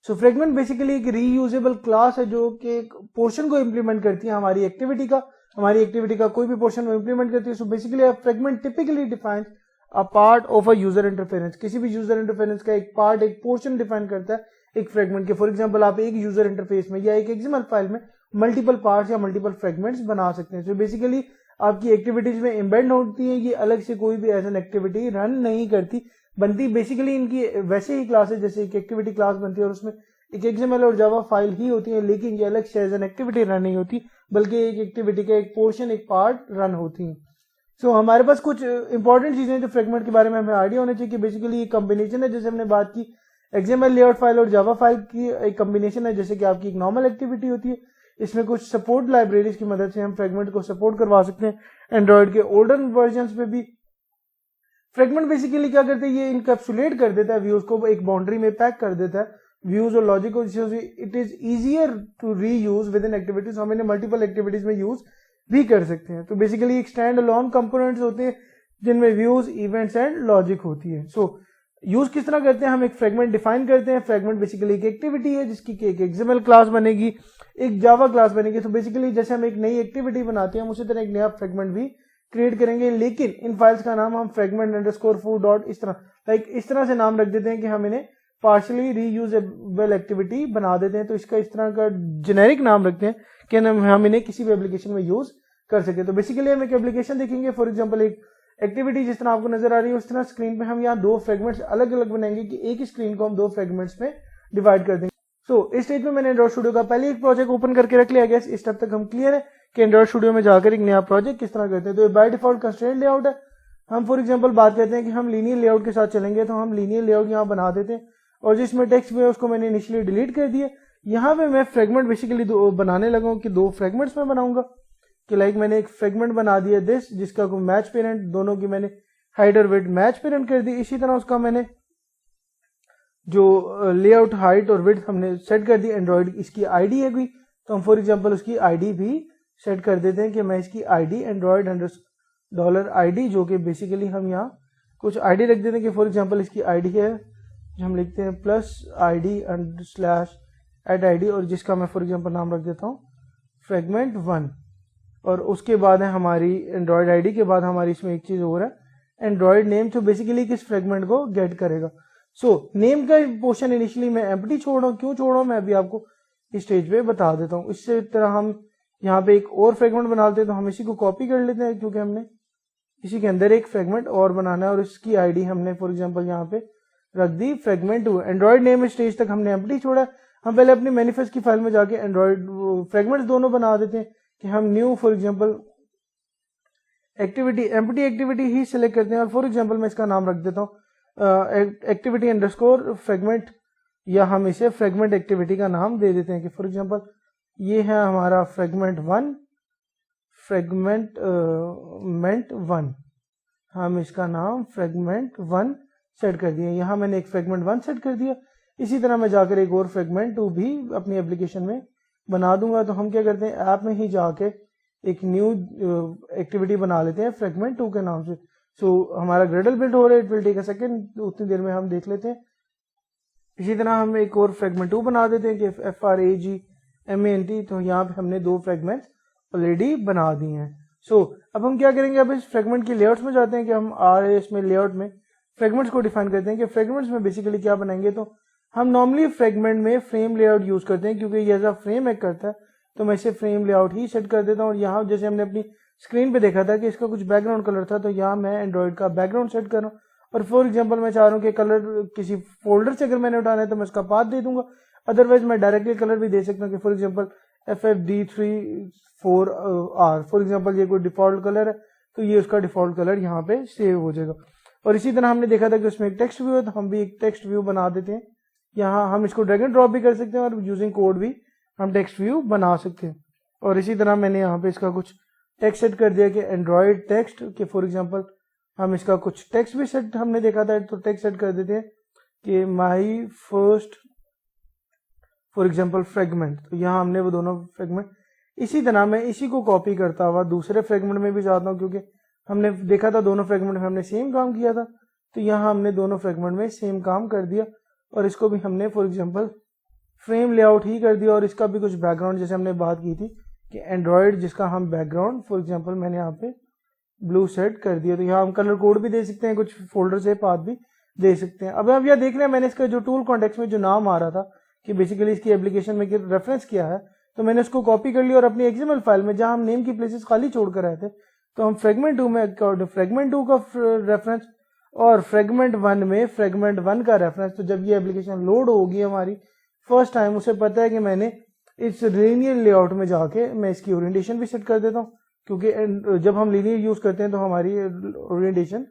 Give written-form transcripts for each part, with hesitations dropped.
سو fragment basically ایک ری usable class ہے جو کہ ایک پورشن کو امپلیمنٹ کرتی ہے ہماری ایکٹیویٹی کا کوئی بھی پورشن وہ امپلیمنٹ کرتی ہے. So basically fragment typically defines a part of a user interference. کسی بھی یوزر انٹرفیرنس کا ایک پارٹ, ایک پورشن ڈیفائن کرتا ہے ایک فریگمنٹ کے. فار ایگزامپل آپ ایک یوزر انٹرفیس میں یا ایک ایکسمل فائل میں ملٹیپل پارٹس یا ملٹیپل فریگمنٹس بنا سکتے ہیں. سو بیسیکلی آپ کی ایکٹیویٹیز میں امبیڈ ہوتی ہیں, یہ الگ سے کوئی بھی ایز این ایکٹیویٹی رن نہیں کرتی, بنتی بیسیکلی ان کی ویسے ہی کلاس ہے جیسے ایک ایکٹیویٹی کلاس بنتی ہے اور اس میں ایک ایکسمل اور جاوا فائل ہی ہوتی ہے, لیکن یہ الگ سے ایز این ایکٹیویٹی رن نہیں ہوتی بلکہ ایک ایکٹیویٹی کا ایک پورشن, ایک پارٹ رن ہوتی ہیں. سو ہمارے پاس کچھ امپورٹنٹ چیزیں جو فریگمنٹ کے بارے میں ہمیں آئیڈیا ہونا چاہیے کہ بیسیکلی یہ کمبینیشن ہے, جیسے ہم نے بات کی ایکسمل لے آؤٹ فائل اور جاوا فائل کی ایک کمبینیشن ہے. جیسے کہ آپ کی ایک نارمل ایکٹیویٹی ہوتی ہے, اس میں کچھ سپورٹ لائبریریز کی مدد سے ہم فریگمنٹ کو سپورٹ کروا سکتے ہیں. اینڈرائڈ کے اولڈر ورژنس میں بھی فریگمنٹ بیسیکلی کیا کرتے ہیں, یہ انکیپسولیٹ کر دیتا ہے ویوز کو, ایک باؤنڈری میں پیک کر دیتا ہے ویوز اور لاجک کو. It is easier to reuse within activities, ہم انہیں ملٹیپل ایکٹیویٹیز میں یوز بھی کر سکتے ہیں. تو بیسیکلی ایک اسٹینڈ الون کمپوننٹس ہوتے ہیں جن میں ویوز, ایونٹس اینڈ لاجک ہوتی ہے. سو یوز کس طرح کرتے ہیں, ہم ایک فریگمنٹ ڈیفائن کرتے ہیں. فریگمنٹ بیسیکلی ایک ایکٹیویٹی ہے جس کی ایک ایکسمل کلاس بنے گی, ایک جاوا کلاس بنے گی. تو بیسیکلی جیسے ہم ایک نئی ایکٹیویٹی بناتے ہیں ہم اسی طرح ایک نیا فریگمنٹ بھی کریٹ کریں گے, لیکن ان فائلز کا نام ہم فریگمنٹ انڈرسکور فو ڈاٹ اس طرح سے نام رکھ دیتے ہیں کہ ہم انہیں پارشلی ری یوزیبل ایکٹیویٹی بنا دیتے ہیں. تو اس کا اس طرح کا جنیرک نام رکھتے ہیں کہ ہم انہیں کسی بھی ایپلیکیشن میں یوز کر سکیں. تو بیسیکلی ہم ایک ایپلیکیشن دیکھیں گے, فار ایگزامپل ایک ایکٹیویٹی جس طرح آپ کو نظر آ رہی ہے اس طرح اسکرین پہ ہم یہاں دو فریگمنٹس الگ الگ بنائیں گے کہ ایک ہی اسکرین کو ہم دو فریگمنٹس میں ڈیوائڈ کر دیں گے. سو اس اسٹیج میں نے اینڈرائڈ اسٹوڈیو کا پہلے ایک پروجیکٹ اوپن کر کے رکھ لیا. گیس اس تک ہم کلیئر ہے کہ اینڈرائڈ اسٹوڈیو میں جا کر ایک نیا پروجیکٹ کس طرح کرتے ہیں. تو by default constraint lay out ہے. ہم فار ایگزامپل بات کرتے ہیں کہ ہم لینئر لے آؤٹ کے ساتھ چلیں گے, تو ہم لینئر لے آؤٹ یہاں بنا دیتے ہیں اور جس میں ٹیکسٹ بھی ہے اس کو میں نے انیشلی ڈیلیٹ کر دیا. یہاں پہ میں فریگمنٹ بیسیکلی بنانے لگا ہوں کہ دو فریگمنٹس میں بناؤں گا کہ لائک میں نے ایک فریگمنٹ بنا دیا دس جس کا کوئی میچ پیرنٹ, دونوں کی میں نے ہائٹ اور ویڈھ میچ پیرنٹ کر دی. اسی طرح اس کا میں نے جو لے آؤٹ ہائٹ اور ویڈھ ہم نے سیٹ کر دی. اینڈرائڈ اس کی آئی ڈی ہے کوئی, تو ہم فار ایگزامپل اس کی آئی ڈی بھی سیٹ کر دیتے ہیں کہ میں اس کی آئی ڈی اینڈرائڈ $ID جو کہ بیسیکلی ہم یہاں کچھ آئی ڈی رکھ دیتے ہیں کہ فار ایگزامپل اس کی آئی ڈی ہے جو ہم لکھتے ہیں +ID/@ID اور جس کا میں فار ایگزامپل نام رکھ دیتا ہوں fragment1. اور اس کے بعد ہے ہماری اینڈرائڈ آئی ڈی کے بعد ہماری اس میں ایک چیز اور ہے اینڈرائڈ نیم, جو بیسیکلی کس فریگمنٹ کو گیٹ کرے گا. سو نیم کا پورشن انیشلی میں ایمپٹی چھوڑ رہا ہوں. کیوں چھوڑ رہا ہوں میں ابھی آپ کو اس اسٹیج پہ بتا دیتا ہوں. اس سے طرح ہم یہاں پہ ایک اور فریگمنٹ بنا لیتے ہیں, تو ہم اسی کو کاپی کر لیتے ہیں کیونکہ ہم نے اسی کے اندر ایک فریگمنٹ اور بنانا ہے اور اس کی آئی ڈی ہم نے فار ایگزامپل یہاں پہ رکھ دی fragment2. اینڈرائڈ نیم اسٹیج تک ہم نے ایمپٹی چھوڑا. ہم پہلے اپنی مینیفیسٹ کی فائل میں جا کے اینڈرائڈ فریگمنٹس دونوں بنا دیتے ہیں کہ ہم new for example activity empty activity he select کرتے ہیں اور فار ایگزامپل میں اس کا نام رکھ دیتا ہوں ایکٹیویٹی انڈرسکور فریگمنٹ, یا ہم اسے فریگمنٹ ایکٹیویٹی کا نام دے دیتے ہیں کہ فار ایگزامپل یہ ہے ہمارا fragment1 ہم اس کا نام fragment1 سیٹ کر دیا. یہاں میں نے ایک fragment1 سیٹ کر دیا. اسی طرح میں جا کر ایک اور fragment2 بھی اپنی اپلیکیشن میں بنا دوں گا. تو ہم کیا کرتے ہیں ایپ میں ہی جا کے ایک نیو ایکٹیویٹی بنا لیتے ہیں fragment2 کے نام سے. سو ہمارا گریڈل بلڈ ہو رہا ہے, it will take a second, اتنی دیر میں ہم دیکھ لیتے ہیں. اسی طرح ہم ایک اور fragment2 بنا دیتے ہیں کہ fragment, تو یہاں پہ ہم نے دو فریگمنٹس آلریڈی بنا دی ہیں. سو اب ہم کیا کریں گے, اب اس فریگمنٹ کی لے آؤٹس میں جاتے ہیں کہ ہم اس میں لے آؤٹ میں فریگمنٹس کو ڈیفائن کرتے ہیں کہ فریگمنٹس میں بیسیکلی کیا بنائیں گے. تو ہم نارملی فریگمنٹ میں فریم لے آؤٹ یوز کرتے ہیں کیونکہ یہ ایز اے فریم ایک کرتا ہے, تو میں اسے فریم لے آؤٹ ہی سیٹ کر دیتا ہوں. اور یہاں جیسے ہم نے اپنی اسکرین پہ دیکھا تھا کہ اس کا کچھ بیک گراؤنڈ کلر تھا, تو یہاں میں اینڈرائڈ کا بیک گراؤنڈ سیٹ کر رہا ہوں. اور فار ایگزامپل میں چاہ رہا ہوں کہ کلر کسی فولڈر سے اگر میں نے اٹھانا ہے تو میں اس کا پاتھ دے دوں گا, ادروائز میں ڈائریکٹلی کلر بھی دے سکتا ہوں کہ for example FFD34R for example یہ کوئی ڈیفالٹ کلر ہے تو یہ اس کا ڈیفالٹ کلر یہاں پہ سیو ہو جائے گا. اور اسی طرح ہم نے دیکھا تھا کہ اس میں ایک ٹیکسٹ ویو ہے, تو ہم بھی ایک ٹیکسٹ ویو بنا دیتے ہیں. یہاں ہم اس کو ڈریگ اینڈ ڈراپ بھی کر سکتے ہیں اور یوزنگ کوڈ بھی ہم ٹیکسٹ ویو بنا سکتے ہیں. اور اسی طرح میں نے یہاں پہ اس کا کچھ ٹیکسٹ سیٹ کر دیا کہ اینڈرائڈ ٹیکسٹ, کہ فار ایگزامپل ہم اس کا کچھ ٹیکسٹ بھی سیٹ ہم نے دیکھا تھا, تو ٹیکسٹ سیٹ کر دیتے ہیں کہ my first for example fragment. تو یہاں ہم نے وہ دونوں فریگمنٹ, اسی طرح میں اسی کو کاپی کرتا ہوا دوسرے فریگمنٹ میں بھی جاتا ہوں کیونکہ ہم نے دیکھا تھا دونوں فریگمنٹ میں ہم نے سیم کام کیا تھا. تو یہاں ہم نے دونوں فریگمنٹ میں سیم کام کر دیا اور اس کو بھی ہم نے for example frame layout ہی کر دیا اور اس کا بھی کچھ بیک گراؤنڈ جیسے ہم نے بات کی تھی کہ اینڈرائڈ جس کا ہم بیک گراؤنڈ فار ایگزامپل میں نے یہاں پہ بلو سیٹ کر دیا, تو یہاں ہم کلر کوڈ بھی دے سکتے ہیں, کچھ فولڈر سے پاتھ بھی دے سکتے ہیں. اب یہ دیکھ رہے ہیں میں نے اس کا جو ٹول کانٹیکس میں جو نام آ رہا تھا کہ بیسیکلی اس کی اپلیکیشن میں ریفرنس کیا ہے, تو میں نے اس کو کاپی کر لیا اور اپنی XML فائل میں جہاں ہم نیم کی پلیسز خالی چھوڑ کر آئے تھے تو ہم فریگمنٹ 2 میں فریگمنٹ 2 کا ریفرنس اور فریگمنٹ 1 میں فریگمنٹ 1 کا ریفرنس. تو جب یہ اپلیکیشن لوڈ ہوگی ہماری فرسٹ ٹائم, اسے پتا ہے کہ میں نے اس لینئر لے آؤٹ میں جا کے میں اس کی اورینٹیشن بھی سیٹ کر دیتا ہوں, کیونکہ جب ہم لینئر یوز کرتے ہیں تو ہماری اورینٹیشن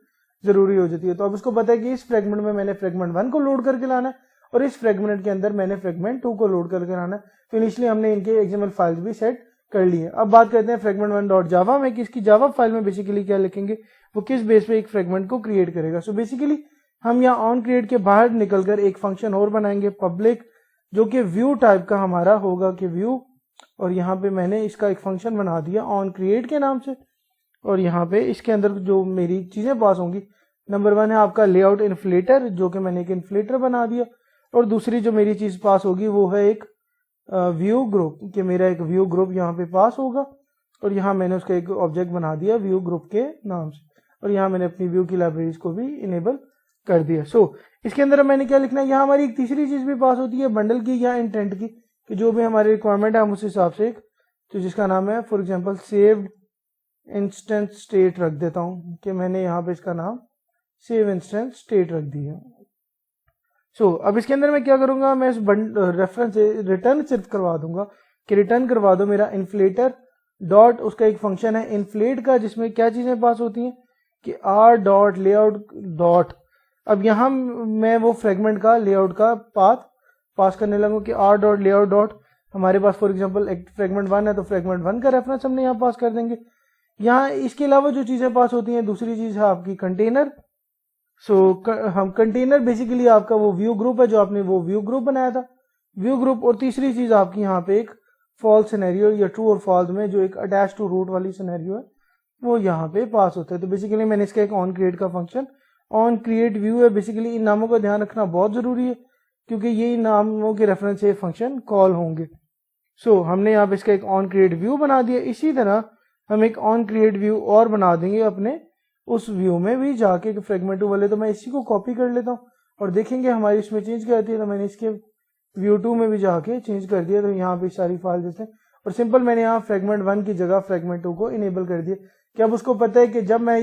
ضروری ہو جاتی ہے. تو اب اس کو پتا ہے کہ اس فریگمنٹ میں نے فریگمنٹ 1 کو لوڈ کر کے لانا ہے اور اس فریگمنٹ کے اندر میں نے فریگمنٹ 2 کو لوڈ کر کے لانا ہے. تو انیشلی ہم نے ان کے XML فائلز بھی سیٹ کر لی ہیں. اب بات کرتے ہیں فریگمنٹ 1.java میں کہ اس کی جاوا فائل میں بیسیکلی کیا لکھیں گے, وہ کس بیس پہ ایک فریگمنٹ کو کریٹ کرے گا. سو بیسیکلی ہم یہاں آن کریٹ کے باہر نکل کر ایک فنکشن اور بنائیں گے پبلک, جو کہ ویو ٹائپ کا ہمارا ہوگا کہ ویو, اور یہاں پہ میں نے اس کا ایک فنکشن بنا دیا آن کریٹ کے نام سے, اور یہاں پہ اس کے اندر جو میری چیزیں پاس ہوں گی, نمبر 1 ہے آپ کا لے آؤٹ انفلیٹر, جو کہ میں نے ایک انفلیٹر بنا دیا, اور دوسری جو میری چیز پاس ہوگی وہ ہے ایک ویو گروپ, کہ میرا ایک ویو گروپ یہاں پہ پاس ہوگا, اور یہاں میں نے اس کا ایک آبجیکٹ بنا دیا ویو گروپ کے نام سے, اور یہاں میں نے اپنی ویو کی لائبریریز کو بھی انیبل کر دیا. سو اس کے اندر میں نے کیا لکھنا ہے, یہاں ہماری ایک تیسری چیز بھی پاس ہوتی ہے بنڈل کی یا انٹینٹ کی, کہ جو بھی ہماری ریکوائرمنٹ ہے ہم اس حساب سے ایک, تو جس کا نام ہے for example saved instance state رکھ دیتا ہوں, کہ میں نے یہاں پہ اس کا نام سیو انسٹنس اسٹیٹ رکھ دی ہے. سو اب اس کے اندر میں کیا کروں گا, میں اس ریفرنس سے ریٹرن صرف کروا دوں گا کہ ریٹرن کروا دو میرا انفلیٹر ڈاٹ, اس کا ایک فنکشن ہے انفلیٹ کا جس میں کیا چیزیں پاس ہوتی ہیں کہ R dot lay out dot. اب یہاں میں وہ فریگمنٹ کا لے آؤٹ کا پاتھ پاس کرنے لگوں کہ R dot lay out dot, ہمارے پاس فار ایگزامپل فریگمنٹ 1 ہے تو فریگمنٹ 1 کا ریفرنس ہم نے یہاں پاس کر دیں گے. یہاں اس کے علاوہ جو چیزیں پاس ہوتی ہیں, دوسری چیز ہے آپ کی کنٹینر. سو ہم کنٹینر بیسیکلی آپ کا وہ ویو گروپ ہے جو آپ نے وہ ویو گروپ بنایا تھا, ویو گروپ. اور تیسری چیز آپ کی یہاں پہ ایک فالس سینیریو یا ٹرو اور فالس میں جو ایک اٹیچ ٹو روٹ والی سینیریو ہے وہ یہاں پہ پاس ہوتا ہے. تو بیسیکلی میں نے اس کا ایک آن کریٹ کا فنکشن آن کریٹ ویو ہے. بیسیکلی ان ناموں کا دھیان رکھنا بہت ضروری ہے کیونکہ یہ ناموں کے ریفرنس سے فنکشن کال ہوں گے. سو ہم نے یہاں پہ اس کا ایک آن کریٹ ویو بنا دیا. اسی طرح ہم ایک آن کریٹ ویو اور بنا دیں گے اپنے اس ویو میں بھی جا کے فریگمنٹ 2 والے. تو میں اسی کو کاپی کر لیتا ہوں اور دیکھیں گے ہماری اس میں چینج کیا آتی ہے. تو میں نے اس کے ویو 2 میں بھی جا کے چینج کر دیا, تو یہاں پہ ساری فائل دیتے ہیں اور سمپل میں نے یہاں فریگمنٹ 1 کی جگہ فریگمنٹ 2 کو انیبل کر دیا کہ اب اس کو پتہ ہے کہ جب میں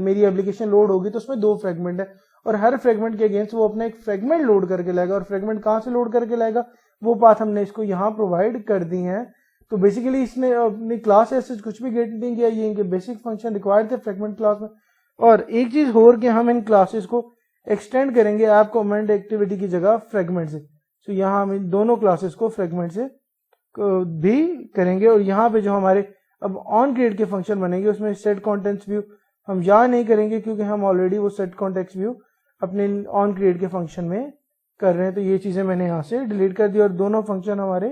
میری اپلیکیشن لوڈ ہوگی تو اس میں 2 فریگمنٹ ہے اور ہر فریگمنٹ کے اگینسٹ وہ اپنا ایک فریگمنٹ لوڈ کر کے لائے گا, اور فریگمنٹ کہاں سے لوڈ کر کے لائے گا وہ بات ہم نے اس کو یہاں پرووائڈ کر دی ہیں. تو بیسیکلی اس نے اپنی کلاس ایسے کچھ بھی گیٹ نہیں کیا, یہ ان کے بیسک فنکشن ریکوائرڈ تھے فریگمنٹ کلاس میں. اور ایک چیز اور کہ ہم ان کلاسز کو ایکسٹینڈ کریں گے ایپ کمانڈ ایکٹیویٹی کی جگہ فریگمنٹ سے. تو یہاں ہم ان دونوں کلاسز کو فریگمنٹ سے بھی کریں گے. اور یہاں پہ جو ہمارے اب آن کریٹ کے فنکشن بنے گے اس میں سیٹ کانٹینٹس ویو ہم یہاں نہیں کریں گے کیونکہ ہم آلریڈی وہ سیٹ کانٹیکٹس ویو اپنے آن کریٹ کے فنکشن میں کر رہے ہیں. تو یہ چیزیں میں نے یہاں سے ڈیلیٹ کر دی اور دونوں فنکشن ہمارے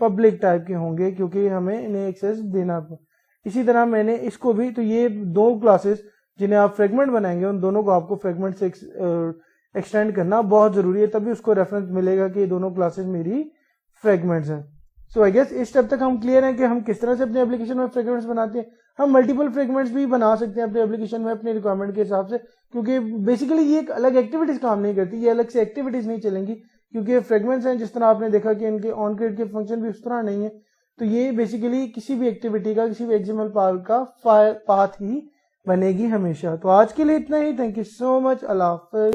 پبلک ٹائپ کے ہوں گے کیونکہ ہمیں انہیں ایکسیس دینا. اسی طرح میں نے اس کو بھی, تو یہ 2 کلاسز جنہیں آپ فریگمنٹ بنائیں گے ان دونوں کو آپ کو فریگمنٹ سے ایکسٹینڈ کرنا بہت ضروری ہے, تبھی اس کو ریفرنس ملے گا کہ یہ دونوں کلاسز میری فریگمنٹس ہیں. سو آئی گیس اس اسٹیپ تک ہم کلیئر ہیں کہ ہم کس طرح سے اپنے اپلیکیشن میں فریگمنٹس بناتے ہیں. ہم ملٹیپل فریگمنٹس بھی بنا سکتے ہیں اپنے اپلیکیشن میں اپنے ریکوائرمنٹ کے حساب سے, کیونکہ بیسیکلی یہ ایک الگ ایکٹیویٹیز کام نہیں کرتی, یہ الگ سے ایکٹیویٹیز نہیں چلیں گی کیونکہ فریگمنٹس ہیں. جس طرح آپ نے دیکھا کہ ان کے آن کریٹ کے فنکشن بھی اس طرح نہیں ہے, تو یہ بیسیکلی کسی بھی ایکٹیویٹی کا کسی بھی XML فائل کا پاتھ ہی بنے گی ہمیشہ. تو آج کے لیے اتنا ہی. تھینک یو سو مچ. اللہ حافظ.